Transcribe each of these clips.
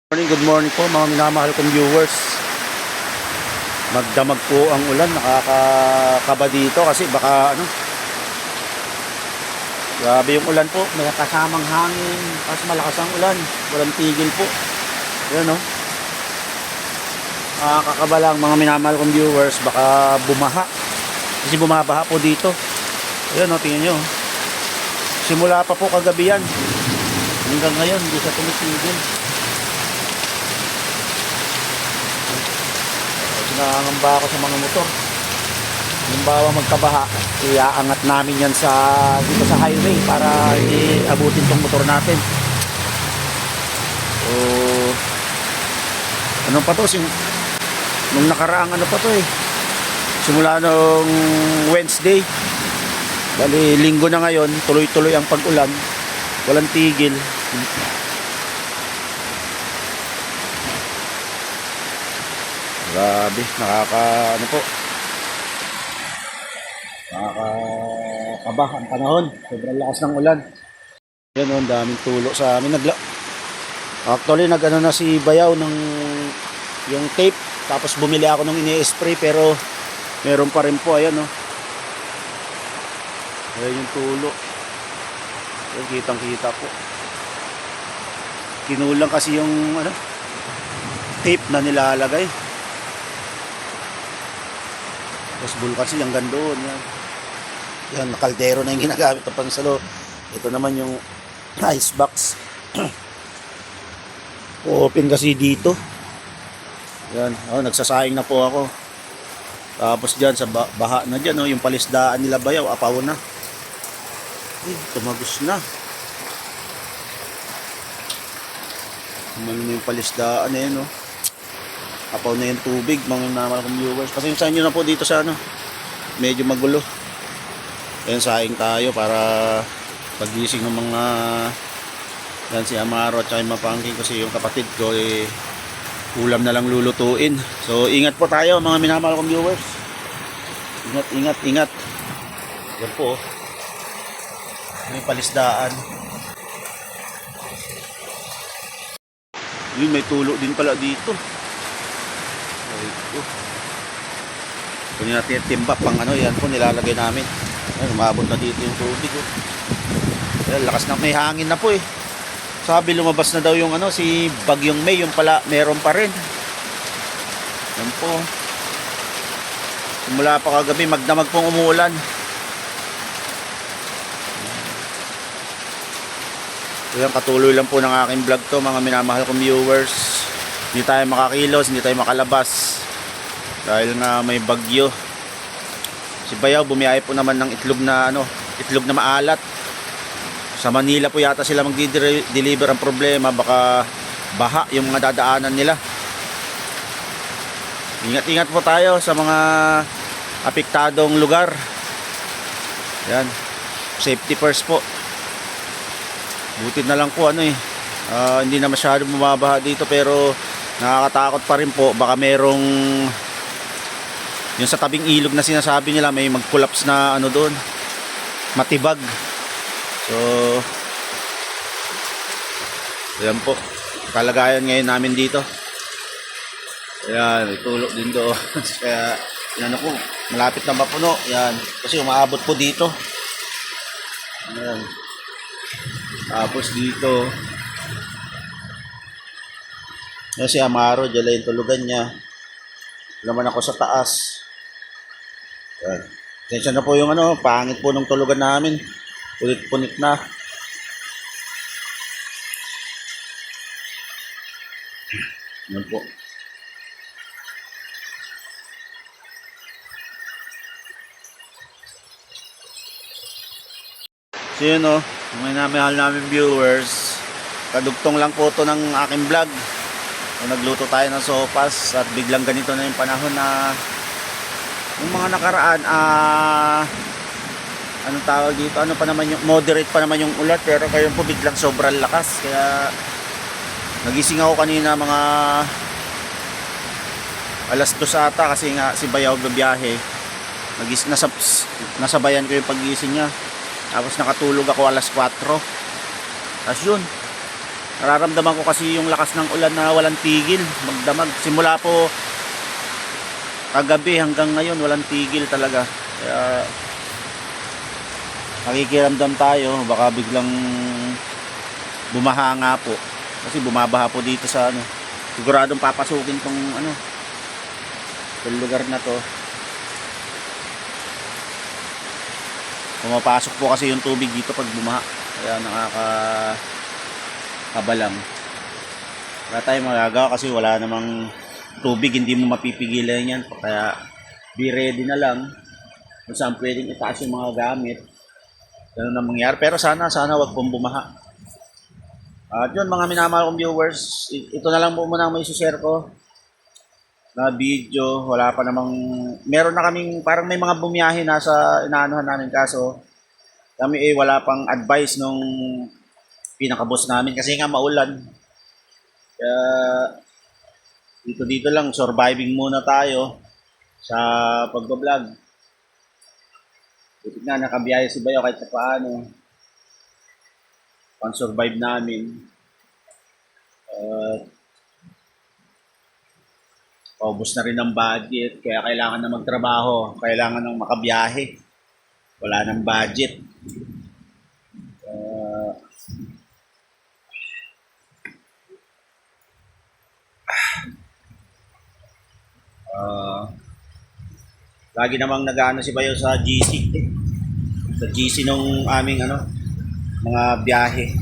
Good morning po mga minamahal kong viewers. Magdamag po ang ulan, nakakakaba dito kasi baka grabe yung ulan po, may kasamang hangin, tapos malakas ang ulan, walang tigil po. Yan o. Nakakakaba lang mga minamahal kong viewers, baka bumaha. Kasi bumabaha po dito. Ayan o, tingnan nyo. Simula pa po kagabi yan. Hanggang ngayon, hindi siya tumitigil. Nangangamba ako sa mga motor. Halimbawa magkabaha, iaangat namin yan dito sa highway para abutin tong motor natin. So, ano pa to? Nung nakaraang pa to simula nung Wednesday. Bali, linggo na ngayon, tuloy-tuloy ang pag-ulan. Walang tigil. Grabe, nakakakaba ang panahon. Sobrang lakas ng ulan. Yan o, daming tulo sa amin. Actually, na si Bayaw ng yung tape. Tapos bumili ako ng ini-spray pero meron pa rin po. Ayan o. Ayan yung tulo. Ayan, kitang-kita po. Kinulang kasi yung tape na nilalagay. Tapos bulkan hanggang doon. Yan, kaldero na yung ginagamit ng pansalo. Ito naman yung ice box. Open kasi dito. Yan, nagsasayang na po ako. Tapos dyan sa baha na dyan, yung palisdaan nila Bayaw, apaw na. Tumagos na. Yung palisdaan na yan, apaw na yung tubig, mga naman akong viewers. Pasensya nyo na po dito sa medyo magulo. Ayan, saing tayo para pagising ng mga yan si Amaro at yung mapangking kasi yung kapatid ko ulam na lang lulutuin. So ingat po tayo mga minamahal kong viewers. Ingat. Yan po. May palisdaan. Yun, may tulo din pala dito. Kunin natin yung timba pang yan po nilalagay namin. Ayan, umabot na dito yung tubig. Ayan, lakas na, may hangin na po Sabi lumabas na daw yung si Bagyong May, yung pala meron pa rin. Yan po. Simula pa kagabi magdamag pong umuulan. Ayan, katuloy lang po ng aking vlog to mga minamahal kong viewers. Hindi tayo makakilos, hindi tayo makalabas dahil nga may bagyo. Si Bayaw bumiyahe po naman ng itlog na maalat. Sa Manila po yata sila magdi-deliver. Ang problema baka baha yung mga dadaanan nila. Ingat po tayo sa mga apektadong lugar. Yan. Safety first po. Buti na lang po hindi na masyado bumabaha dito pero nakakatakot pa rin po, baka merong yung sa tabing ilog na sinasabi nila may mag-collapse na doon, matibag. So ayan po kalagayan ngayon namin dito. Ayan, itulog din doon. Kaya ko malapit na mapuno yan kasi umaabot po dito. Ayan. Tapos dito si Amaro, dyan yung tulugan niya. Naman ako sa taas. Yan. Sensya na po yung pangit po ng tulugan namin. Punit-punit na. Yan po. So yun may namahal namin viewers. Kadugtong lang po to ng aking vlog. Nagluto tayo ng sopas at biglang ganito na yung panahon na yung mga nakaraan anong tawag dito, pa naman yung moderate pa naman yung ulat pero kayo po biglang sobrang lakas. Kaya nagising ako kanina mga alas 2 ata kasi nga si Bayaw bibiyahe. Nasabayan ko yung pagising niya. Tapos nakatulog ako alas 4. Tapos yun Nararamdaman ko kasi yung lakas ng ulan na walang tigil, magdamag. Simula po kagabi hanggang ngayon, walang tigil talaga. Kaya nakikiramdam tayo, baka biglang bumaha nga po. Kasi bumabaha po dito sa ano. Siguradong papasukin tong ano, itong lugar na to. Pumapasok po kasi yung tubig dito pag bumaha. Kaya nakakabalang. Wala tayong magagawa kasi wala namang tubig, hindi mo mapipigilan yan. Kaya be ready na lang kung saan pwedeng itaas yung mga gamit. Ganun na mangyari. Pero sana wag pong bumaha. At yun mga minamahal kong viewers, ito na lang po muna ang may share ko na video. Wala pa namang, meron na kaming parang may mga bumiyahe na sa inaanuhan namin, kaso kami wala pang advice nung pinaka-boss namin kasi nga maulan. Kaya dito lang surviving muna tayo sa pagbablog. Buti nga nakabiyahe si Bayo kahit paano. Pang-survive namin. Paubos na rin ang budget, kaya kailangan na magtrabaho, kailangan ng makabiyahe. Wala nang budget. Lagi namang nag-ano si Bayo sa GC. Sa GC nung aming ano, mga biyahe.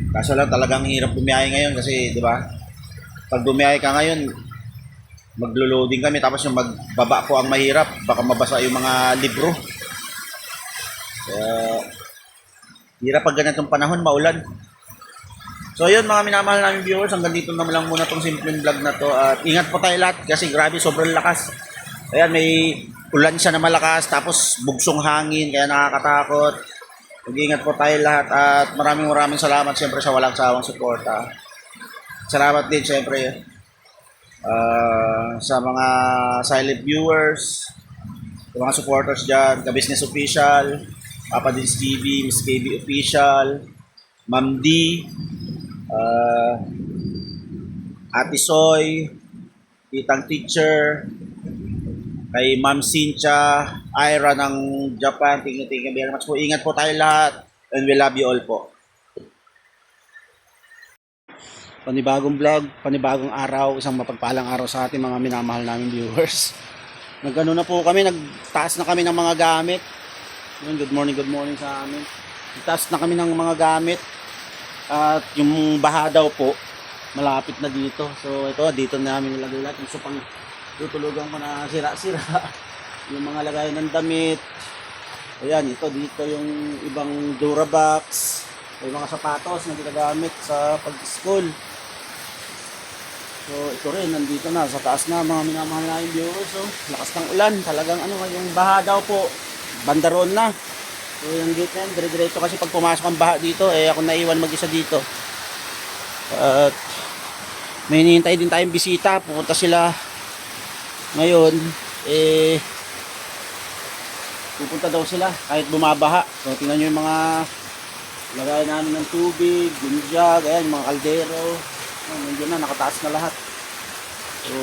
Kaso lang talagang hirap bumiyahe ngayon kasi, di ba? Pag bumiyahe ka ngayon, maglo-loading kami tapos yung magbaba ko ang mahirap, baka mabasa yung mga libro. Kaya hirap pag ganitong panahon, maulan. So yun mga minamahal namin viewers, hanggang dito naman lang muna tong simpleng vlog na to. At ingat po tayo lahat kasi grabe sobrang lakas. Ayan, may ulan siya na malakas tapos bugsong hangin kaya nakakatakot. Mag-ingat po tayo lahat at maraming salamat siyempre sa walang sawang suporta. Salamat din siyempre sa mga silent viewers, sa mga supporters dyan, ka-business official, Papa Dins TV, Miss KB official, Ma'am D, Ate Soy, Titang Teacher, kay Ma'am Cynthia, Ira ng Japan, thank you very much po. Ingat po tayo lahat and we love you all po. Panibagong vlog, panibagong araw, isang mapagpalang araw sa ating mga minamahal namin viewers. Nagano na po kami, nagtaas na kami ng mga gamit. Good morning sa amin. Nagtaas na kami ng mga gamit at yung baha daw po malapit na dito. So ito, dito namin nilagay lahat yung supang tutulugan ko na sira-sira. Yung mga lagay ng damit. Ayan, ito dito yung ibang Durabox, yung mga sapatos na ginagamit sa pag-school. So ito rin, nandito na sa taas na mga minamahal na yung viewers. So lakas ng ulan, talagang ano, yung baha daw po bandaron na. So yung gate na yun, dire-diretso kasi pag pumasok ang baha dito, ako naiwan mag-isa dito. At may hinihintay din tayong bisita, pupunta sila ngayon, pupunta daw sila kahit bumabaha. So tingnan nyo yung mga lagay namin ng tubig, yung jug, ayan, mga kaldero. Nandiyan na, nakataas na lahat. So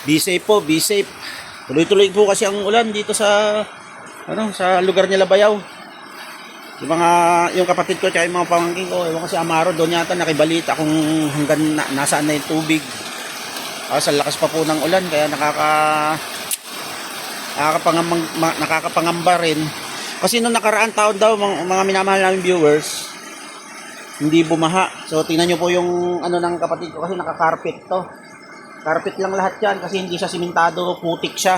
be safe po, be safe. Tuloy-tuloy po kasi ang ulan dito sa sa lugar nila Bayaw. Yung kapatid ko at yung mga pamangkin ko, ewan kasi Amaro doon yata nakibalita kung hanggang nasaan na yung tubig. Sa lakas pa po ng ulan kaya nakakapangamba rin. Kasi nung nakaraan taon daw mga minamahal namin viewers, hindi bumaha. So tingnan nyo po yung ano ng kapatid ko kasi naka-carpet to. Carpet lang lahat yan kasi hindi siya simentado, putik siya.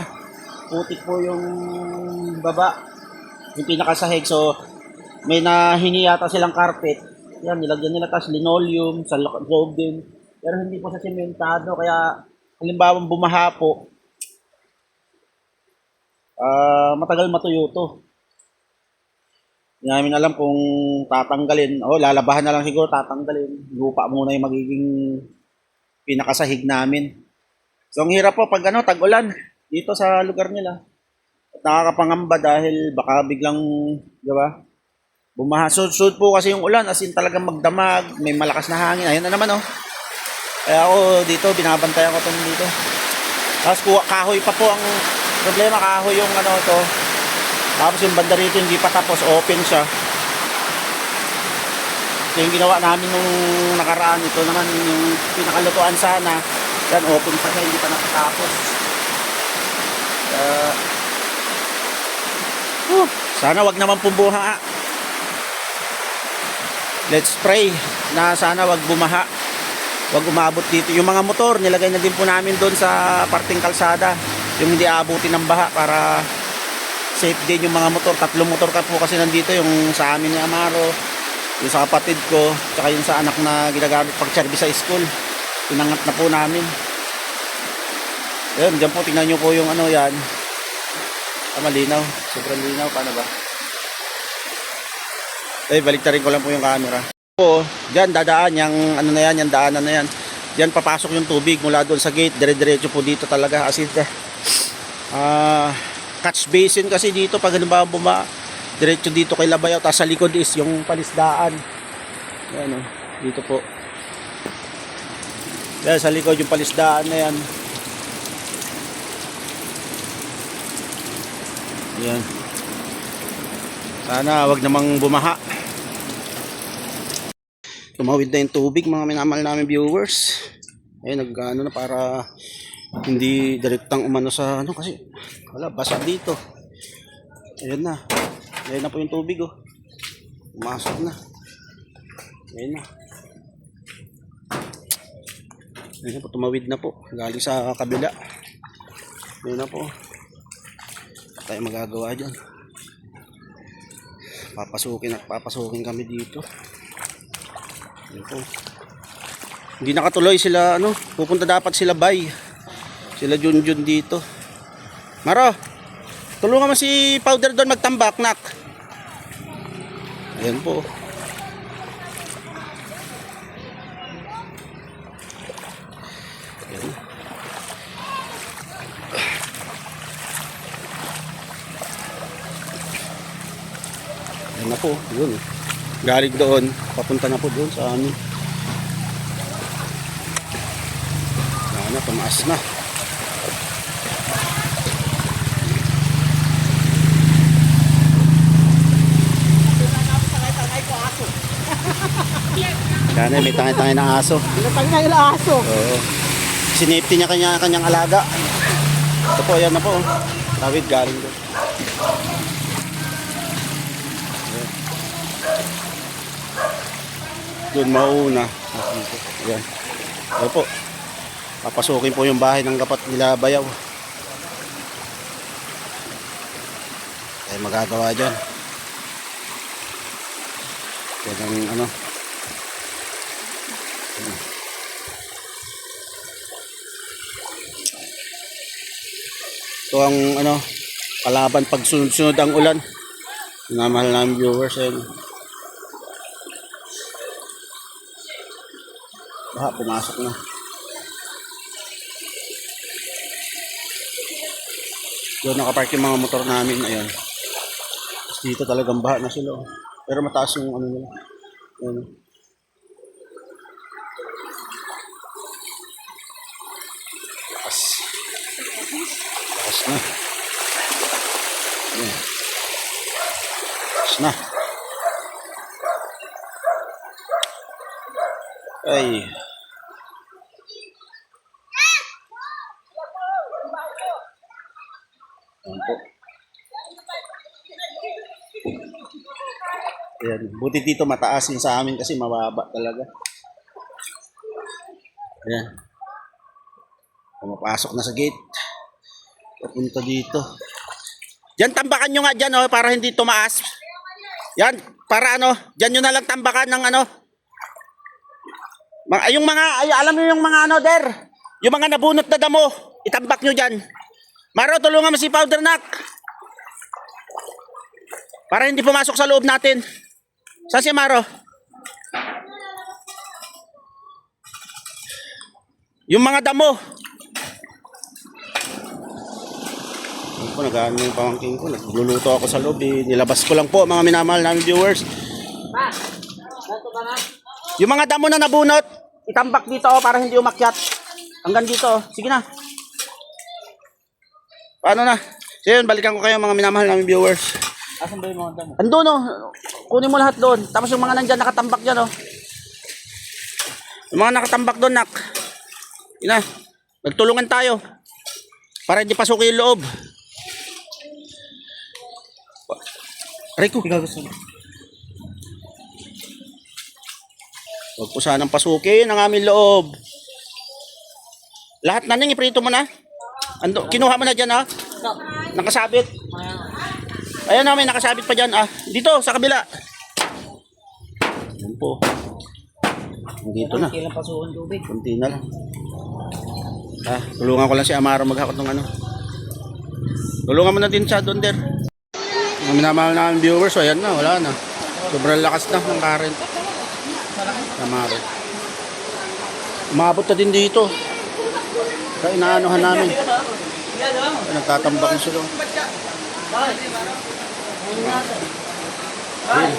Putik po yung baba, yung pinakasahig. So may nahingi yata silang carpet. Yan, nilagyan nila tas linoleum sa loob din. Pero hindi po sa sementado, kaya halimbawa bumaha po, matagal matuyo to. Hindi namin alam kung tatanggalin, lalabahan na lang siguro, tatanggalin. Lupa muna yung magiging pinakasahig namin. So ang hirap po pag tag-ulan dito sa lugar nila. At nakakapangamba dahil baka biglang, di ba? Bumaha. Sud po kasi yung ulan, as in talagang magdamag, may malakas na hangin. Ayun na naman oh. Kaya ako dito, binabantayan ko to dito. Tapos kahoy pa po ang problema, kahoy yung ano to. Tapos yung banda rito hindi pa tapos, open siya. So yung ginawa namin nung nakaraan, ito naman yung pinakalutuan sana. Yan, open pa siya, hindi pa nakatapos. Sana wag naman pumbuha. Let's pray na sana wag bumaha. Wag umabot dito. Yung mga motor, nilagay na din po namin doon sa parting kalsada. Yung hindi aabutin ng baha para safe din yung mga motor. 3 motor ka po kasi nandito. Yung sa amin ni Amaro, yung sa kapatid ko, tsaka yung sa anak na ginagamit pag-service sa school. Pinangat na po namin. Ayun, dyan po, tingnan nyo po yung ano yan. Malinaw. Sobrang linaw. Paano ba? Balik rin ko lang po yung camera. Po, dyan dadaan yung ano na yan, yung daanan na yan. Diyan papasok yung tubig mula doon sa gate, dire-diretso po dito talaga as in catch basin kasi dito pag halimbawa diretso dito kay Labayaw, tapos sa likod is yung palisdaan. Yan oh, dito po. Yan sa likod yung palisdaan na yan. Yan. Sana wag namang bumaha. Tumawid na yung tubig mga minamahal namin viewers. Ayun, nag-ano na para hindi direktang umano sa ano kasi wala, basa dito. Ayun na. Ayun na po yung tubig oh. Pumasok na. Ayun na. Ayun na po, tumawid na po. Galing sa kabila. Ayun na po. Tayo magagawa dyan. Papasukin kami dito. Hindi nakatuloy sila ano, pupunta dapat sila bay. Sila Junjun dito. Maro, tulungan mo si Powder doon magtambak, nak. Ayan po. Ayan. Ayan na po, yun. Galing doon, papunta na po doon sa amin. Na, tumaas na. Yan, may tangay-tangay ng aso. Tangay ng aso. Oo. Sinipti niya kanyang alaga. Ito po, yan na po. Tawid galing doon. Doon mauna. Yan. Ito po. Papasukin po yung bahay ng kapat nila Bayaw. Ay magagawa dyan. Yan ang ano. Ito ang ano, kalaban pag sunod-sunod ang ulan. Namahal namin viewers ayun. Baha, pumasok na. Doon nakapark yung mga motor namin. Ayan. Tapos dito talagang baha na sila. Pero mataas yung ano nila. Ayan. Lakas. Lakas na. Ayan. Lakas na. Ay. Ayan po. Ayan. Buti dito mataas yung sa amin kasi mababa talaga. Ayan. Pumapasok na sa gate. Papunta dito. Diyan tambakan nyo nga dyan oh, para hindi tumaas. Yan. Para ano. Diyan nyo na lang tambakan ng ano. Yung mga, alam nyo yung mga ano der. Yung mga nabunot na damo. Itambak nyo dyan. Maro, tulungan mo si Powder nak. Para hindi pumasok sa loob natin. Saan si Maro? Yung mga damo. Ako, nag-ano yung pamangking ko. Nagluluto ako sa loob. Nilabas ko lang po mga minamahal namin viewers. Yung mga damo na nabunot, itambak dito oh, para hindi umakyat. Hanggang dito oh. Sige na. Paano na? So yun, balikan ko kayo mga minamahal namin viewers. Asan ba yung mga damo? Andun oh. Kunin mo lahat doon. Tapos yung mga nandyan nakatambak dyan oh. Yung mga nakatambak doon, nak. Yun na. Nagtulungan tayo. Para hindi pasukin yung loob. Aray ko. Ikaw gusto mo. Huwag po sanang pasukin ang aming loob. Lahat na ning iprito mo na. Ando, kinuha mo na dyan ha. Nakasabit. Ayan na, may nakasabit pa dyan ah. Dito, sa kabila. Ayan po. Dito na. Kailan pasukan tubig? Kunti na lang. Ah, tulungan ko lang si Amaro maghakot ng ano. Tulungan mo na din siya doon der. Ang minamahal namin viewers, so ayan na, wala na. Sobrang lakas na ng current. Amaro. Umabot na din dito. Kaya inaanuhan namin. Ay, nagtatambak na sila. Ayun.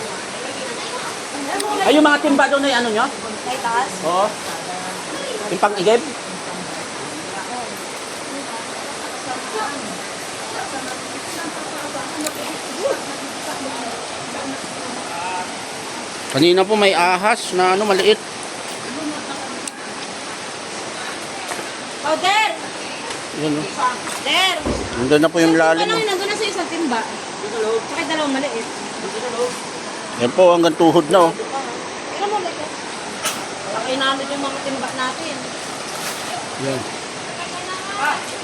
Ay, yung mga timba doon ay ano nyo? May taas. Oo. Yung pang-igib? Kanina po may ahas na ano maliit. Oh, Der! Yan o. Der! Nandun na po yung lalim. Ano yung nandun na sa isang timba? Bakit dalawang maliit? Yan po, hanggang tuhod na oh. Tignan mo, like, laki namin yung mga timba natin. Yan.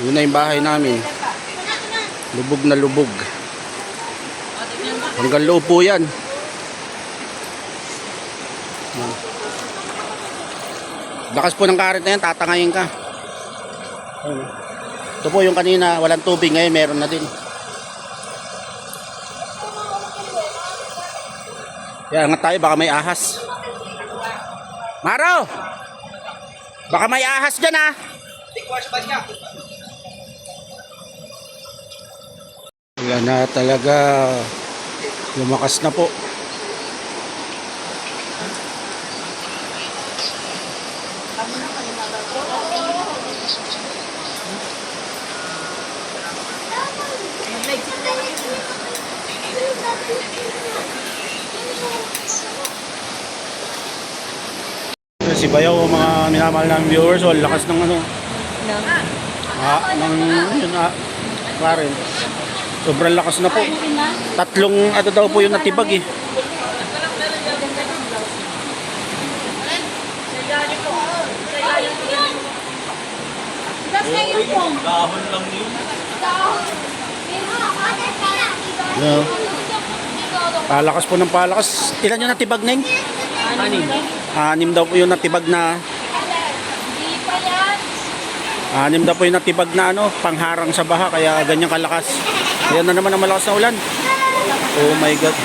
Yun na yung bahay namin. Lubog na lubog. Hanggang loob po yan. Yan. Lakas po ng current na yan, tatangayin ka. Ayun. Ito po yung kanina, walang tubig, ngayon meron na din. Yan, angat tayo, baka may ahas. Maro! Baka may ahas dyan ah! Wala na talaga. Lumakas na po. Si Bayaw, mga minamahal ng viewers, so lakas ng ano. Ng yun current. Sobrang lakas na po. Tatlong ano daw po yung natibag eh. Dahon lang yun. Yeah. Palakas po ng palakas. Ilan yung natibag na yun? Anim daw po yung natibag na. Anim daw po yung natibag na ano, pangharang sa baha, kaya ganyan kalakas. Ayan na naman ang malakas na ulan. Oh my God.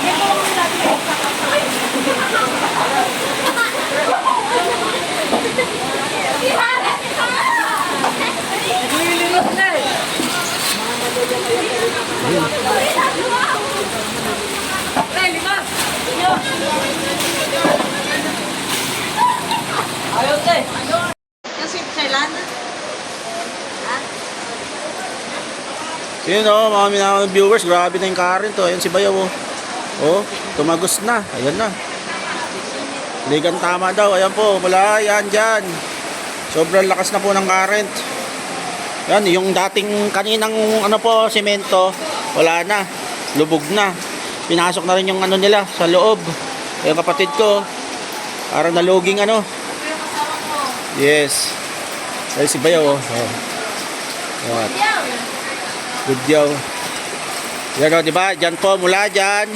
Ayaw, te. Kasi kailan? Yun o, mga minamahal ng viewers, grabe na yung current o. Ayan si Bayaw o. Oh, tumagos na. Ayan na. Ligan tama daw. Ayan po, wala yan dyan. Sobrang lakas na po ng current. Yan, yung dating kaninang ano po, semento, wala na. Lubog na. Pinasok na rin yung ano nila sa loob. Yung kapatid ko, parang naloging ano. Yes. Ay si Bayaw oh. What? Good yaw. Yan o, diba? Diyan po, mula dyan.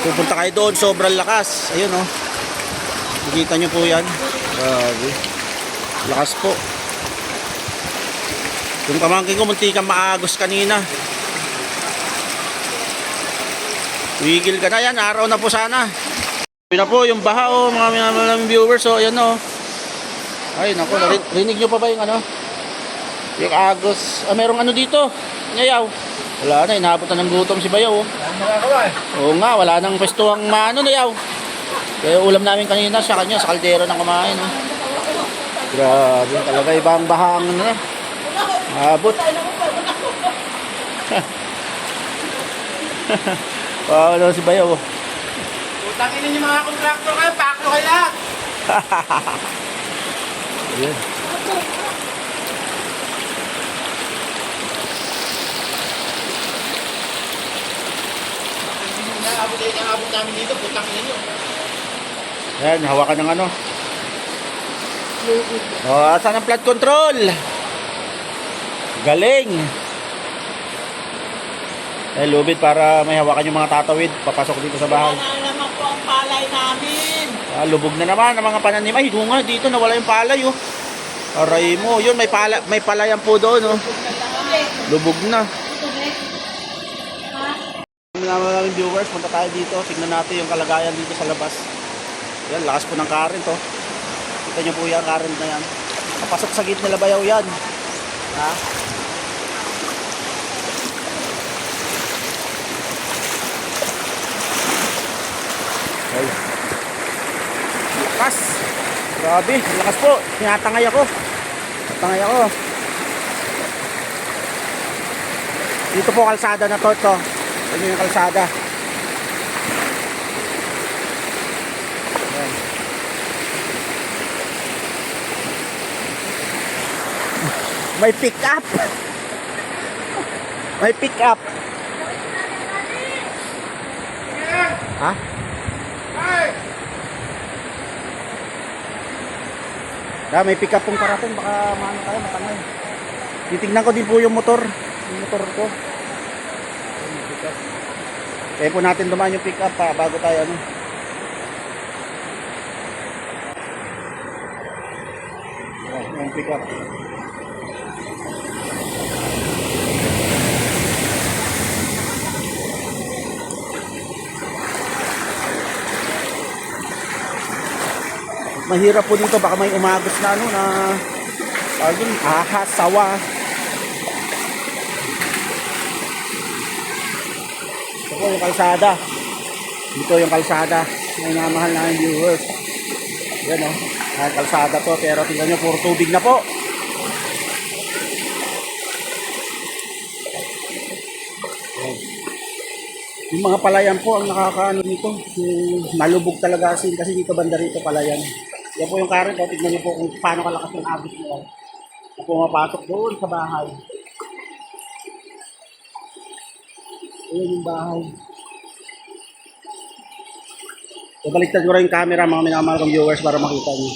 Pupunta kayo doon, sobrang lakas. Ayun o. Nakikita nyo po yan. Grabe. Lakas po. Yung pamangkin ko, munti kang maagos kanina. Wigil ka na yan, araw na po sana. Yun na po, yung baha o, mga viewers o, ayan o. Ay, naku, rinig nyo pa ba yung ano? Yung agos. Ah, merong ano dito. niya yaw. Wala na, inabot na ng gutom si Bayaw. Oh. Oo nga, wala nang pwesto ang maano na yaw. Kaya ulam namin kanina sa kanya, sa kaldero nang kumain. Oh. Grabe talaga, ibang bahang na. Abot. Paano si Bayaw. Oh. Utangin ninyo mga kontraktor kayo, paklo kayo lahat. Ayan. Abot namin dito, putangin ninyo. Ayan, hawakan ng ano. Oh, asan ang flood control? Galing. Eh, lubid para may hawakan yung mga tatawid. Papasok dito sa bahay. Wala na naman po ang palay namin. Ah, lubog na naman ang mga pananim. Ay, doon nga, dito nawala yung palay, oh. Aray mo, yun, may palayan po doon, oh. Lubog na. Naman namin viewers, punta tayo dito. Tignan natin yung kalagayan dito sa labas. Yan, lakas po ng current, oh. Kita nyo po yan, current na yan. Kapasok sa gate nila Bayaw yan. Ha? Ay. Lakas. Grabe, lakas po. Tinatangay ako. Tinatangay ako. Dito po kalsada na to. Ito yung kalsada. Ayan. May pick up. May pick up. Ha? May pick up pong parating, baka maano tayo, matangay. Titignan ko din po yung motor ko. Kaya po natin dumaan yung pick up pa bago tayo ano. Yung pick up. Mahirap po dito, baka may umagos na ano na ahas, sawa. Ito po yung kalsada. Dito yung kalsada. May namahal na yung viewers. Yan o. Kalsada to. Pero tingnan nyo, puro tubig na po. Yan. Yung mga palayan po ang nakakaano dito. Yung nalubog talaga kasi dito banda rito palayan. Yan po yung current. Tignan nyo po kung paano kalakas yung agos nila. Na pumapasok doon sa bahay. Ayan yung bahay. Babaliktad ko rin yung camera mga minamahal kong viewers para makita nyo.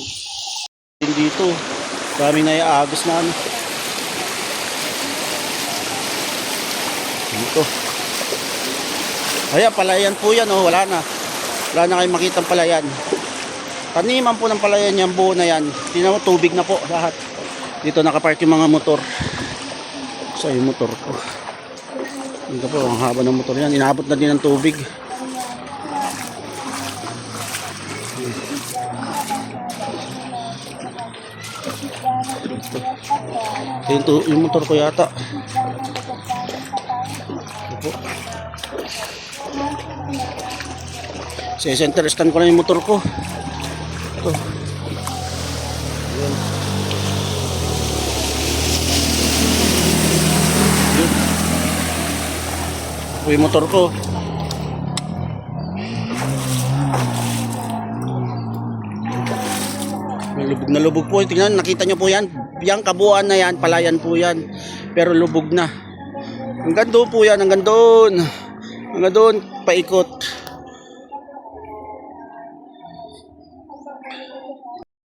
Dito, daming naiagos na ano. Dito. Ayan, palayan po yan, oh, wala na. Wala na kayong makita ang palayan. Taniman po ng palayan yan, buo na yan. Tingnan mo, tubig na po lahat. Dito nakapark yung mga motor. Sa yung motor ko. Dito po, ang haba ng motor yan. Inabot na din ng tubig. Dito. Yung motor ko yata. Ito po. Sa center stand ko na yung motor ko. Ito. Ayan. Ito yung motor ko. Lubog na lubog po. Tingnan, nakita nyo po yan. Yang kabuuan na yan, palayan po yan. Pero lubog na. Hanggang doon po yan, hanggang doon. Hanggang doon, paikot.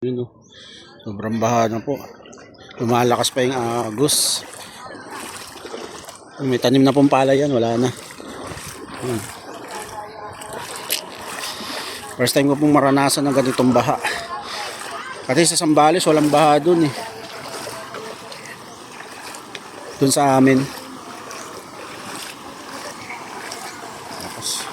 Yun o. Sobrang baha na po. Lumalakas pa yung agos. May tanim na pong palayan, wala na. First time ko pong maranasan ng ganitong baha. Kasi sa Sambales walang baha dun eh. Dun sa amin. Tapos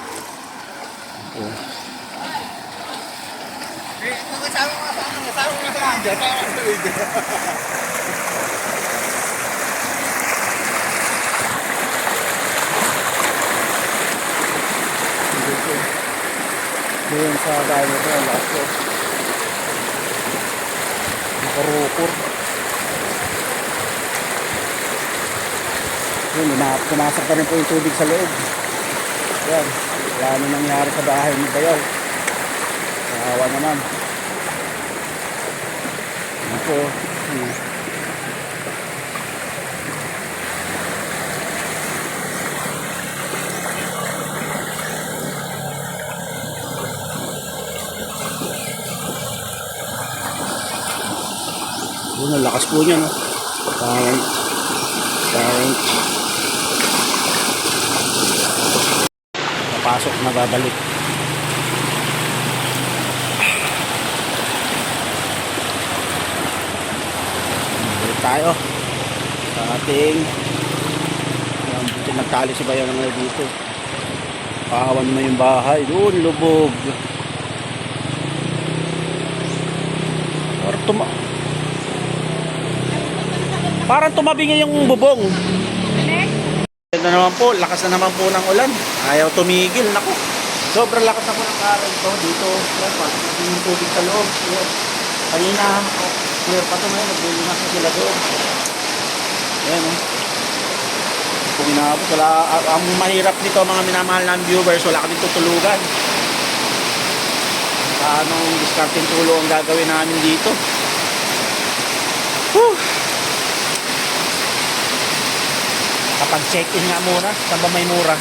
Doon sa gaya nito, ang lakas ko. Nakurukor. Yun, pumasok pa rin po yung tubig sa loob. Yan, wala na nangyari sa bahay ni Bayaw. Kawawa naman. Yan po. Yun, ang lakas po niya, no? Parang napasok na babalik. Balik tayo sa ating buti nagtali si Bayaw na dito. Pahawan na yung bahay. Doon, lubog. Parang tumabi nga yung bubong. Ito naman po, lakas na naman po ng ulan. Ayaw tumigil. Naku, sobrang lakas na po ng araw ito. Dito, yung tubig sa loob. Kanina, clear pa ito ngayon. Naglilimas na sila doon. Ayan, oh. Kung inabot, wala, ang mahirap nito mga minamahal ng viewers, wala kami tutulugan. Anong discarding tulo ang gagawin namin dito? Whew! Kapag check-in nga muna, saan ba may mura?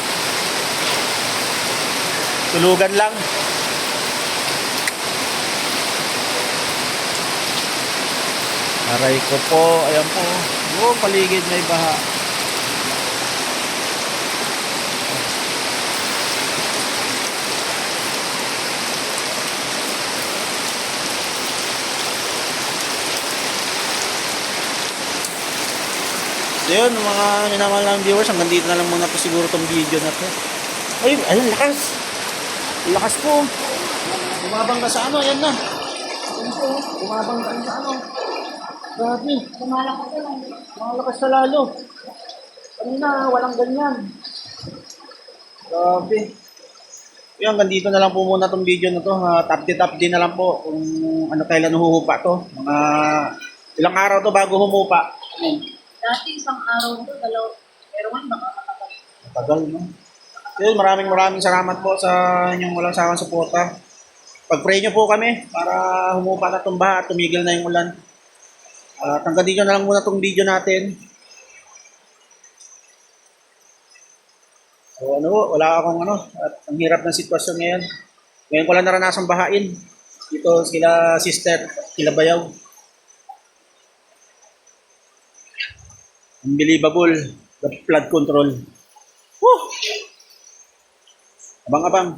Tulugan lang. Aray ko po, ayan po. Oh, paligid may baha. So yun, mga minamahal ng viewers, hanggang dito na lang muna po siguro tong video na to. Ay, ayun, lakas. Lakas po. Bumabang na sa ano, ayan na. Ayan po, bumabang na sa ano. Grabe. Malakas na lalo. Kanina, walang ganyan. Grabe. Yun, hanggang dito na lang po muna tong video na to. Update na lang po kung ano kailan huhupa to. Mga ilang araw to bago humupa. Ayan. Dati isang araw to, pero ngayon baka matagal. Matagal, no? Yun, maraming salamat po sa inyong walang sawang suporta. Pag-pray nyo po kami para humupa na itong baha at tumigil na yung ulan. Hanggang dito na lang muna itong video natin. So ano, wala akong ano, at ang hirap ng sitwasyon ngayon. Ngayon ko lang naranasang bahain. Dito sila sister, sila Bayaw. Unbelievable, the flood control. Woo! Abang-abang.